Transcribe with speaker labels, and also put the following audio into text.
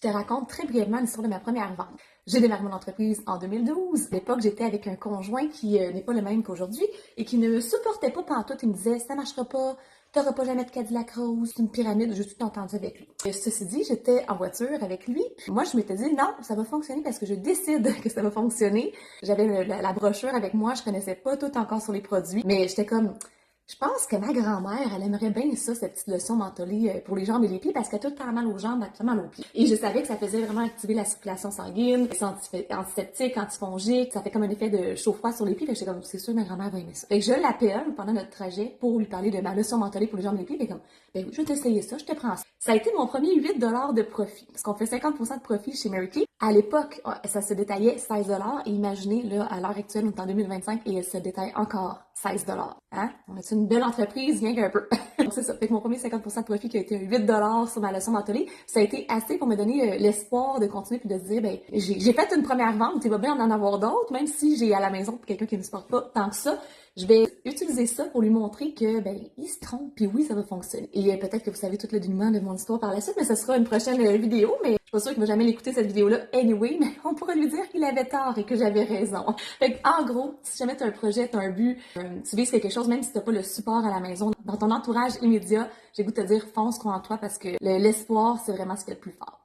Speaker 1: te raconte très brièvement l'histoire de ma première vente. J'ai démarré mon entreprise en 2012. À l'époque, j'étais avec un conjoint qui n'est pas le même qu'aujourd'hui et qui ne me supportait pas pantoute. Il me disait « ça marchera pas, t'auras pas jamais de Cadillac rose, c'est une pyramide », j'ai tout entendu avec lui. Ceci dit, j'étais en voiture avec lui. Moi, je m'étais dit « non, ça va fonctionner parce que je décide que ça va fonctionner ». J'avais la brochure avec moi, je connaissais pas tout encore sur les produits, mais j'étais comme... Je pense que ma grand-mère, elle aimerait bien ça, cette petite lotion mentholée pour les jambes et les pieds, parce qu'elle a tout le temps mal aux jambes, elle a tout le temps mal aux pieds. Et je savais que ça faisait vraiment activer la circulation sanguine, c'est antiseptique, antifongique, ça fait comme un effet de chaud-froid sur les pieds, fait que j'étais comme, c'est sûr, ma grand-mère va aimer ça. Fait que je l'appelle pendant notre trajet pour lui parler de ma lotion mentholée pour les jambes et les pieds, fait comme, ben oui, je vais t'essayer ça, je te prends ça. Ça a été mon premier 8 de profit, parce qu'on fait 50% de profit chez Mary Kay. À l'époque, ça se détaillait 16 et imaginez, là, à l'heure actuelle, on est en 2025 et elle se détaille encore 16 hein? On a une belle entreprise, rien qu'un peu. Donc c'est ça, fait que mon premier 50% de profit qui a été un 8 sur ma leçon mentholée, ça a été assez pour me donner l'espoir de continuer puis de se dire, ben, j'ai fait une première vente, il va bien en avoir d'autres, même si j'ai à la maison quelqu'un qui ne supporte pas tant que ça, je vais utiliser ça pour lui montrer que, ben, il se trompe, puis oui, ça va fonctionner. Et peut-être que vous savez tout le dénouement de mon histoire par la suite, mais ce sera une prochaine vidéo, mais je suis pas sûre qu'il va jamais l'écouter cette vidéo-là anyway, mais on pourrait lui dire qu'il avait tort et que j'avais raison. Fait en gros, si jamais t'as un projet, t'as un but, tu vises quelque chose, même si t'as pas le support à la maison, dans ton entourage immédiat, j'ai goût de te dire, fonce, crois en toi, parce que l'espoir, c'est vraiment ce qui est le plus fort.